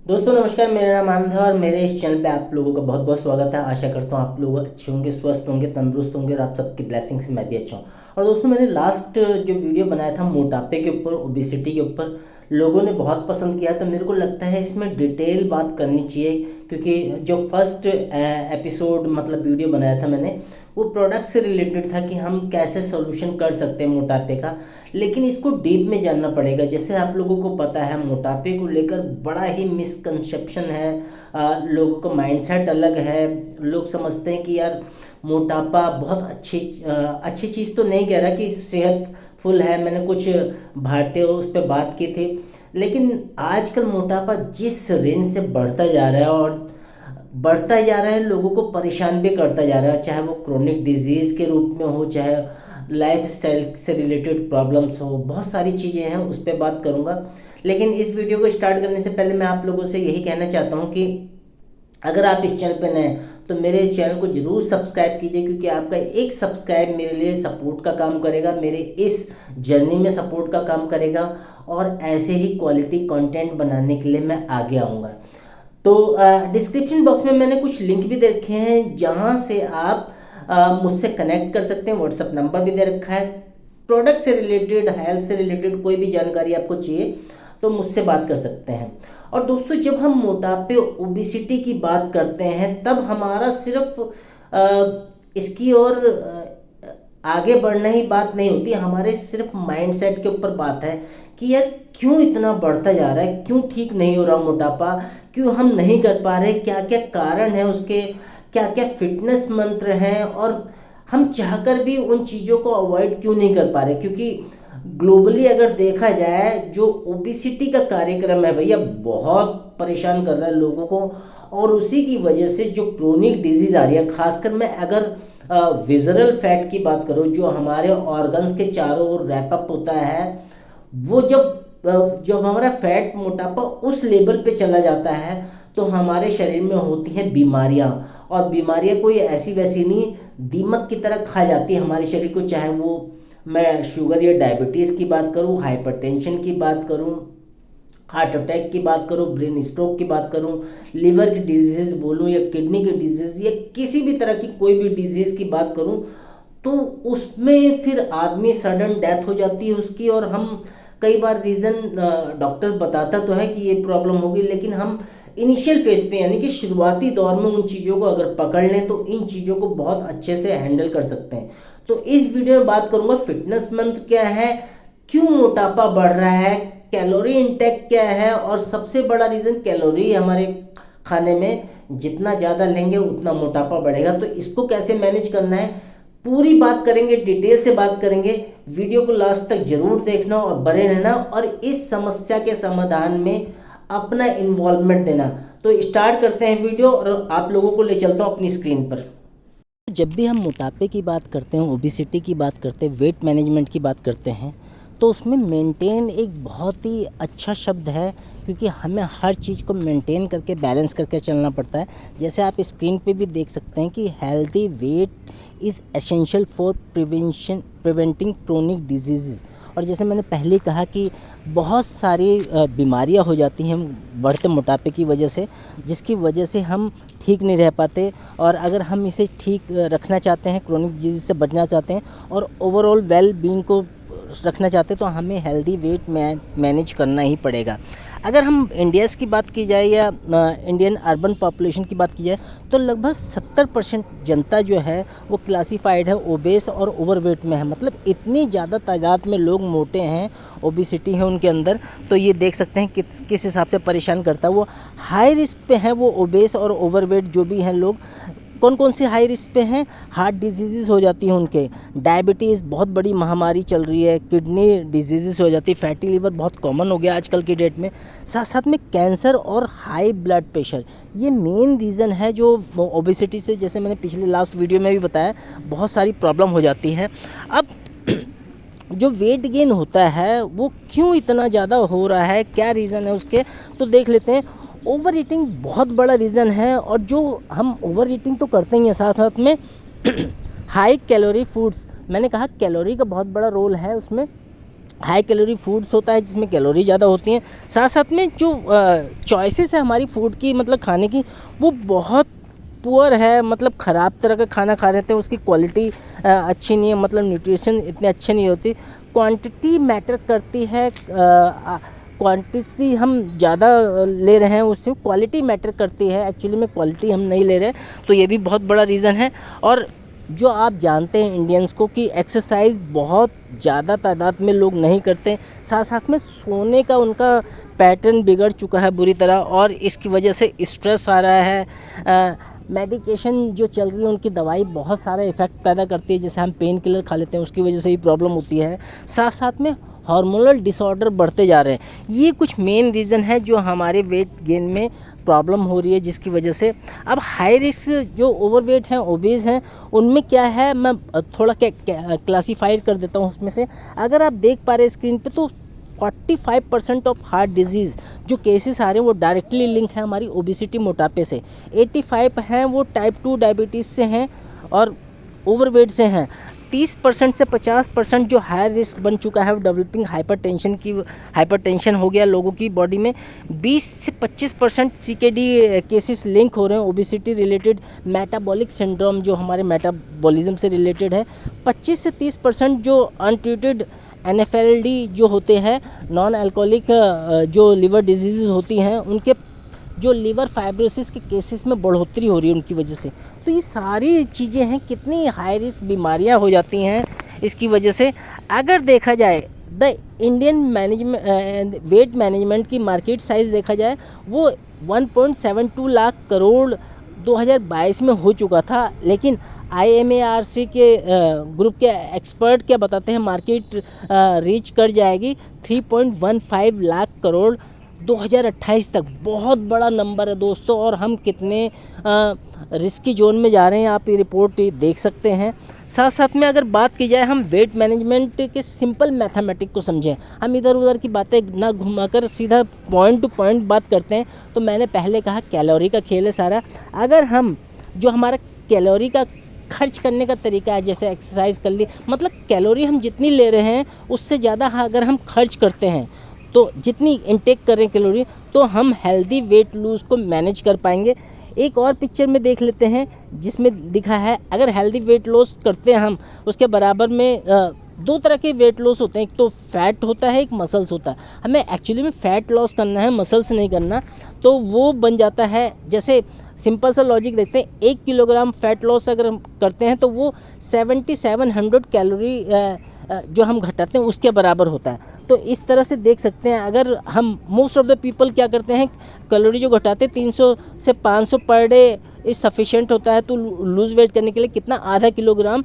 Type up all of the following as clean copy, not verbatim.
दोस्तों नमस्कार, मेरा नाम आनंद है और मेरे इस चैनल पे आप लोगों का बहुत बहुत स्वागत है। आशा करता हूँ आप लोग अच्छे होंगे, स्वस्थ होंगे, तंदुरुस्त होंगे और आप सबकी ब्लेसिंग से मैं भी अच्छा हूँ। और दोस्तों मैंने लास्ट जो वीडियो बनाया था मोटापे के ऊपर, ओबेसिटी के ऊपर, लोगों ने बहुत पसंद किया। तो मेरे को लगता है इसमें डिटेल बात करनी चाहिए, क्योंकि जो फर्स्ट एपिसोड मतलब वीडियो बनाया था मैंने, वो प्रोडक्ट से रिलेटेड था कि हम कैसे सोल्यूशन कर सकते हैं मोटापे का। लेकिन इसको डीप में जानना पड़ेगा। जैसे आप लोगों को पता है मोटापे को लेकर बड़ा ही मिसकंसेप्शन है। लोगों का माइंडसेट अलग है। लोग समझते हैं कि यार मोटापा बहुत अच्छी चीज़ तो नहीं कह रहा कि सेहतफुल है। मैंने कुछ भारतीय उस पर बात की थी। लेकिन आजकल मोटापा जिस रेंज से बढ़ता जा रहा है और बढ़ता जा रहा है, लोगों को परेशान भी करता जा रहा है, चाहे वो क्रोनिक डिजीज़ के रूप में हो, चाहे लाइफ स्टाइल से रिलेटेड प्रॉब्लम्स हो, बहुत सारी चीज़ें हैं, उस पर बात करूँगा। लेकिन इस वीडियो को स्टार्ट करने से पहले मैं आप लोगों से यही कहना चाहता हूँ कि अगर आप इस चैनल पर नए हैं तो मेरे चैनल को ज़रूर सब्सक्राइब कीजिए, क्योंकि आपका एक सब्सक्राइब मेरे लिए सपोर्ट का काम करेगा, मेरे इस जर्नी में सपोर्ट का काम करेगा और ऐसे ही क्वालिटी कंटेंट बनाने के लिए मैं आगे आऊँगा। तो डिस्क्रिप्शन बॉक्स में मैंने कुछ लिंक भी दे रखे हैं जहाँ से आप मुझसे कनेक्ट कर सकते हैं। व्हाट्सअप नंबर भी दे रखा है। प्रोडक्ट से रिलेटेड, हेल्थ से रिलेटेड कोई भी जानकारी आपको चाहिए तो मुझसे बात कर सकते हैं। और दोस्तों जब हम मोटापे, ओबेसिटी की बात करते हैं तब हमारा सिर्फ इसकी ओर आगे बढ़ना ही बात नहीं होती, हमारे सिर्फ माइंडसेट के ऊपर बात है कि यार क्यों इतना बढ़ता जा रहा है, क्यों ठीक नहीं हो रहा मोटापा, क्यों हम नहीं कर पा रहे, क्या क्या कारण है उसके, क्या क्या फिटनेस मंत्र हैं, और हम चाहकर भी उन चीज़ों को अवॉइड क्यों नहीं कर पा रहे। क्योंकि ग्लोबली अगर देखा जाए जो ओबेसिटी का कार्यक्रम है भैया, बहुत परेशान कर रहा है लोगों को। और उसी की वजह से जो क्रोनिक डिजीज आ रही है, खासकर मैं अगर विजरल फैट की बात करूँ, जो हमारे ऑर्गन्स के चारों ओर रैपअप होता है, वो जब हमारा फैट, मोटापा उस लेवल पे चला जाता है तो हमारे शरीर में होती हैं बीमारियां। और बीमारियां कोई ऐसी वैसी नहीं, दीमक की तरह खा जाती है हमारे शरीर को। चाहे वो मैं शुगर या डायबिटीज़ की बात करूं, हाइपरटेंशन की बात करूं, हार्ट अटैक की बात करूं, ब्रेन स्ट्रोक की बात करूं, लिवर की डिजीज़ बोलूं या किडनी की डिजीज़ या किसी भी तरह की कोई भी डिजीज़ की बात करूं, तो उसमें फिर आदमी सडन डेथ हो जाती है उसकी। और हम कई बार रीज़न डॉक्टर बताता तो है कि ये प्रॉब्लम होगी, लेकिन हम इनिशियल फेज पे यानी कि शुरुआती दौर में उन चीज़ों को अगर पकड़ लें तो इन चीज़ों को बहुत अच्छे से हैंडल कर सकते हैं। तो इस वीडियो में बात करूंगा फिटनेस मंत्र क्या है, क्यों मोटापा बढ़ रहा है, कैलोरी इंटेक क्या है, और सबसे बड़ा रीज़न कैलोरी हमारे खाने में जितना ज़्यादा लेंगे उतना मोटापा बढ़ेगा। तो इसको कैसे मैनेज करना है पूरी बात करेंगे, डिटेल से बात करेंगे। वीडियो को लास्ट तक जरूर देखना और बने रहना और इस समस्या के समाधान में अपना इन्वॉल्वमेंट देना। तो स्टार्ट करते हैं वीडियो और आप लोगों को ले चलता हूँ अपनी स्क्रीन पर। जब भी हम मोटापे की बात करते हैं, ओबेसिटी की बात करते हैं, वेट मैनेजमेंट की बात करते हैं, तो उसमें मेंटेन एक बहुत ही अच्छा शब्द है, क्योंकि हमें हर चीज़ को मेंटेन करके, बैलेंस करके चलना पड़ता है। जैसे आप स्क्रीन पे भी देख सकते हैं कि healthy weight is essential for preventing chronic disease. और जैसे मैंने पहले ही कहा कि बहुत सारी बीमारियां हो जाती हैं बढ़ते मोटापे की वजह से, जिसकी वजह से हम ठीक नहीं रह पाते। और अगर हम इसे ठीक रखना चाहते हैं, क्रोनिक डिजीज से बचना चाहते हैं और ओवरऑल वेल बीइंग को रखना चाहते हैं, तो हमें हेल्दी वेट मैनेज करना ही पड़ेगा। अगर हम इंडियाज़ की बात की जाए या इंडियन अर्बन पॉपुलेशन की बात की जाए, तो लगभग 70% जनता जो है वो क्लासिफाइड है ओबेस और ओवरवेट में है। मतलब इतनी ज़्यादा तादाद में लोग मोटे हैं, ओबेसिटी है उनके अंदर। तो ये देख सकते हैं किस हिसाब से परेशान करता है। वो हाई रिस्क पे हैं, वो ओबेस और ओवरवेट जो भी हैं लोग। कौन कौन से हाई रिस्क पे हैं? हार्ट डिजीज़ हो जाती हैं उनके, डायबिटीज़ बहुत बड़ी महामारी चल रही है, किडनी डिजीज़ हो जाती है, फैटी लिवर बहुत कॉमन हो गया आजकल की डेट में, साथ साथ में कैंसर और हाई ब्लड प्रेशर। ये मेन रीज़न है जो ओबेसिटी से, जैसे मैंने पिछले लास्ट वीडियो में भी बताया, बहुत सारी प्रॉब्लम हो जाती है। अब जो वेट गेन होता है वो क्यों इतना ज़्यादा हो रहा है, क्या रीज़न है उसके, तो देख लेते हैं। ओवर ईटिंग बहुत बड़ा रीज़न है, और जो हम ओवर ईटिंग तो करते ही हैं, साथ साथ में हाई कैलोरी फूड्स, मैंने कहा कैलोरी का बहुत बड़ा रोल है उसमें। हाई कैलोरी फूड्स होता है जिसमें कैलोरी ज़्यादा होती हैं। साथ साथ में जो चॉइसेस है हमारी फूड की, मतलब खाने की, वो बहुत पुअर है, मतलब ख़राब तरह का खाना खा रहे थे, उसकी क्वालिटी अच्छी नहीं है, मतलब न्यूट्रिशन इतने अच्छे नहीं होती। क्वांटिटी मैटर करती है, क्वांटिटी हम ज़्यादा ले रहे हैं, उससे क्वालिटी मैटर करती है, एक्चुअली में क्वालिटी हम नहीं ले रहे हैं, तो ये भी बहुत बड़ा रीज़न है। और जो आप जानते हैं इंडियंस को कि एक्सरसाइज बहुत ज़्यादा तादाद में लोग नहीं करते, साथ साथ में सोने का उनका पैटर्न बिगड़ चुका है बुरी तरह, और इसकी वजह से स्ट्रेस आ रहा है। मेडिकेशन जो चल रही है उनकी दवाई बहुत सारा इफ़ेक्ट पैदा करती है, जैसे हम पेन किलर खा लेते हैं उसकी वजह से ही प्रॉब्लम होती है। साथ साथ में हार्मोनल डिसऑर्डर बढ़ते जा रहे हैं। ये कुछ मेन रीज़न है जो हमारे वेट गेन में प्रॉब्लम हो रही है, जिसकी वजह से अब हाई रिस्क जो ओवरवेट हैं, ओबीज हैं, उनमें क्या है, मैं थोड़ा क्लासीफाइड कर देता हूँ उसमें से। अगर आप देख पा रहे हैं स्क्रीन पे, तो 45% ऑफ हार्ट डिजीज़ जो केसेस आ रहे हैं वो डायरेक्टली लिंक है हमारी ओबिसिटी, मोटापे से। 85 हैं वो टाइप 2 डायबिटीज़ से हैं और ओवरवेट से हैं। 30% से 50% जो हाई रिस्क बन चुका है वो डेवलपिंग हाइपरटेंशन हो गया लोगों की बॉडी में। 20 से 25% सीकेडी केसेस लिंक हो रहे हैं ओबिसिटी रिलेटेड। मेटाबॉलिक सिंड्रोम जो हमारे मेटाबॉलिज्म से रिलेटेड है। 25 से 30% जो अनट्रीटेड NFLD जो होते हैं, नॉन अल्कोहलिक जो लिवर डिजीज़ होती हैं, उनके जो लिवर फाइब्रोसिस के केसेस में बढ़ोतरी हो रही है उनकी वजह से। तो ये सारी चीज़ें हैं, कितनी हाई रिस्क बीमारियां हो जाती हैं इसकी वजह से। अगर देखा जाए द इंडियन वेट मैनेजमेंट की मार्केट साइज़ देखा जाए, वो 1.72 लाख करोड़ 2022 में हो चुका था, लेकिन IMARC के ग्रुप के एक्सपर्ट क्या बताते हैं, मार्केट रीच कर जाएगी 3.15 लाख करोड़ 2028 तक। बहुत बड़ा नंबर है दोस्तों, और हम कितने रिस्की जोन में जा रहे हैं आप ये रिपोर्ट देख सकते हैं। साथ साथ में अगर बात की जाए, हम वेट मैनेजमेंट के सिंपल मैथमेटिक को समझें, हम इधर उधर की बातें ना घुमाकर सीधा पॉइंट टू पॉइंट बात करते हैं। तो मैंने पहले कहा कैलोरी का खेल है सारा। अगर हम जो हमारा कैलोरी का खर्च करने का तरीका है, जैसे एक्सरसाइज कर ली, मतलब कैलोरी हम जितनी ले रहे हैं उससे ज़्यादा अगर हम खर्च करते हैं, तो जितनी इनटेक कर रहे हैं कैलोरी, तो हम हेल्दी वेट लूज़ को मैनेज कर पाएंगे। एक और पिक्चर में देख लेते हैं जिसमें दिखा है, अगर हेल्दी वेट लॉस करते हैं हम, उसके बराबर में दो तरह के वेट लॉस होते हैं, एक तो फैट होता है, एक मसल्स होता है। हमें एक्चुअली में फैट लॉस करना है, मसल्स नहीं करना, तो वो बन जाता है, जैसे सिंपल सा लॉजिक देखते हैं, 1 किलोग्राम फैट लॉस अगर हम करते हैं तो वो 7700 कैलोरी जो हम घटाते हैं उसके बराबर होता है। तो इस तरह से देख सकते हैं, अगर हम मोस्ट ऑफ द पीपल क्या करते हैं, कैलोरी जो घटाते हैं 300 से 500 पर डे इस सफिशिएंट होता है। तो लूज़ वेट करने के लिए कितना, आधा किलोग्राम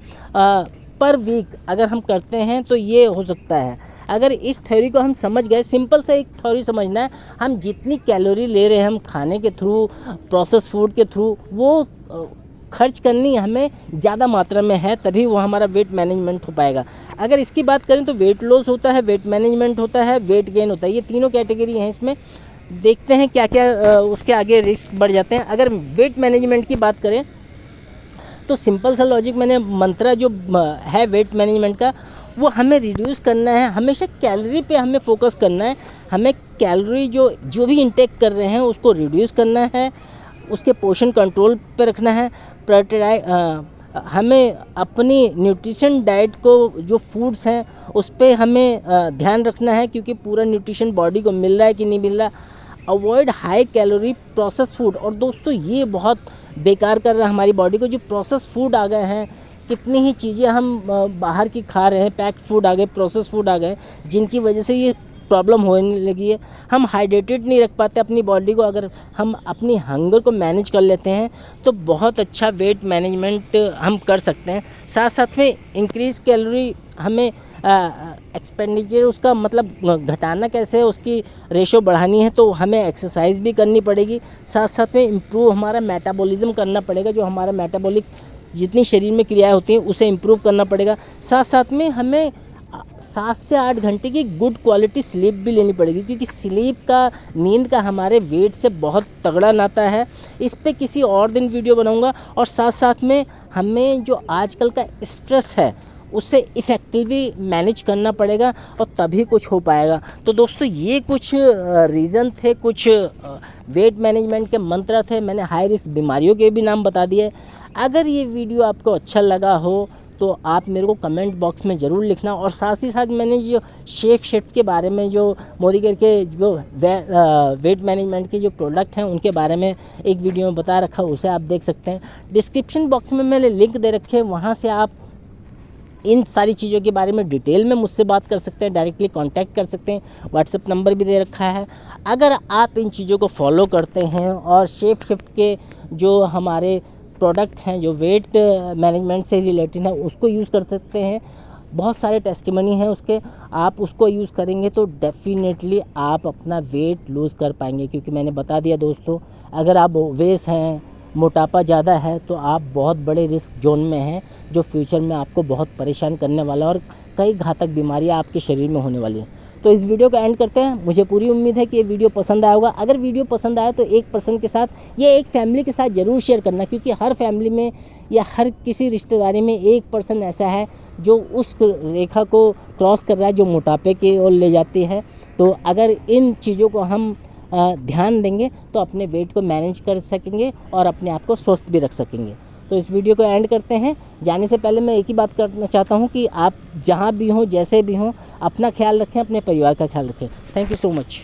पर वीक अगर हम करते हैं तो ये हो सकता है। अगर इस थ्योरी को हम समझ गए, सिंपल सा एक थ्योरी समझना है, हम जितनी कैलोरी ले रहे हैं हम खाने के थ्रू, प्रोसेस फूड के थ्रू, वो खर्च करनी हमें ज़्यादा मात्रा में है, तभी वो हमारा वेट मैनेजमेंट हो पाएगा। अगर इसकी बात करें तो वेट लॉस होता है, वेट मैनेजमेंट होता है, वेट गेन होता है, ये तीनों कैटेगरी हैं इसमें। देखते हैं क्या क्या उसके आगे रिस्क बढ़ जाते हैं। अगर वेट मैनेजमेंट की बात करें तो सिंपल सा लॉजिक, मैंने मंत्रा जो है वेट मैनेजमेंट का, वो हमें रिड्यूस करना है, हमेशा कैलोरी पे हमें फोकस करना है। हमें कैलोरी जो भी इंटेक कर रहे हैं उसको रिड्यूस करना है, उसके पोर्शन कंट्रोल पे रखना है। हमें अपनी न्यूट्रिशन डाइट को, जो फूड्स हैं उस पे हमें ध्यान रखना है, क्योंकि पूरा न्यूट्रिशन बॉडी को मिल रहा है कि नहीं मिल रहा। Avoid high calorie process food, और दोस्तों ये बहुत बेकार कर रहा है हमारी बॉडी को। जो प्रोसेस फूड आ गए हैं, कितनी ही चीज़ें हम बाहर की खा रहे हैं, पैक्ड फूड आ गए, प्रोसेस फूड आ गए, जिनकी वजह से ये प्रॉब्लम होने लगी है। हम हाइड्रेटेड नहीं रख पाते अपनी बॉडी को। अगर हम अपनी हंगर को मैनेज कर लेते हैं तो बहुत अच्छा वेट मैनेजमेंट हम कर सकते हैं। साथ साथ में इंक्रीज कैलोरी हमें एक्सपेंडिचर उसका मतलब घटाना कैसे है, उसकी रेशो बढ़ानी है, तो हमें एक्सरसाइज भी करनी पड़ेगी। साथ साथ में इम्प्रूव हमारा मेटाबॉलिज्म करना पड़ेगा, जो हमारा मेटाबॉलिक जितनी शरीर में क्रियाएं होती हैं उसे इम्प्रूव करना पड़ेगा। साथ साथ में हमें 7 से 8 घंटे की गुड क्वालिटी स्लीप भी लेनी पड़ेगी, क्योंकि स्लीप का, नींद का हमारे वेट से बहुत तगड़ा नाता है। इस पे किसी और दिन वीडियो बनाऊंगा। और साथ साथ में हमें जो आजकल का स्ट्रेस है उससे इफ़ेक्टिवली मैनेज करना पड़ेगा और तभी कुछ हो पाएगा। तो दोस्तों ये कुछ रीज़न थे, कुछ वेट मैनेजमेंट के मंत्र थे। मैंने हाई रिस्क बीमारियों के भी नाम बता दिए। अगर ये वीडियो आपको अच्छा लगा हो तो आप मेरे को कमेंट बॉक्स में ज़रूर लिखना। और साथ ही साथ मैंने जो शेफ शिफ्ट के बारे में, जो मोदी केयर के जो वेट मैनेजमेंट के जो प्रोडक्ट हैं उनके बारे में एक वीडियो में बता रखा, उसे आप देख सकते हैं। डिस्क्रिप्शन बॉक्स में मैंने लिंक दे रखे हैं, वहाँ से आप इन सारी चीज़ों के बारे में डिटेल में मुझसे बात कर सकते हैं, डायरेक्टली कांटेक्ट कर सकते हैं। व्हाट्सएप नंबर भी दे रखा है। अगर आप इन चीज़ों को फॉलो करते हैं और शेफ शिफ्ट के जो हमारे प्रोडक्ट हैं जो वेट मैनेजमेंट से रिलेटेड है उसको यूज़ कर सकते हैं। बहुत सारे टेस्टिमनी हैं उसके, आप उसको यूज़ करेंगे तो डेफिनेटली आप अपना वेट लूज़ कर पाएंगे। क्योंकि मैंने बता दिया दोस्तों, अगर आप ओबेस हैं, मोटापा ज़्यादा है, तो आप बहुत बड़े रिस्क जोन में हैं, जो फ्यूचर में आपको बहुत परेशान करने वाला और कई घातक बीमारियां आपके शरीर में होने वाली हैं। तो इस वीडियो को एंड करते हैं। मुझे पूरी उम्मीद है कि ये वीडियो पसंद आया होगा। अगर वीडियो पसंद आया तो एक पर्सन के साथ या एक फैमिली के साथ ज़रूर शेयर करना, क्योंकि हर फैमिली में या हर किसी रिश्तेदारी में एक पर्सन ऐसा है जो उस रेखा को क्रॉस कर रहा है, जो मोटापे की ओर ले जाती है। तो अगर इन चीज़ों को हम ध्यान देंगे तो अपने वेट को मैनेज कर सकेंगे और अपने आप को स्वस्थ भी रख सकेंगे। तो इस वीडियो को एंड करते हैं। जाने से पहले मैं एक ही बात करना चाहता हूं कि आप जहां भी हों, जैसे भी हों, अपना ख्याल रखें, अपने परिवार का ख्याल रखें। Thank you so much.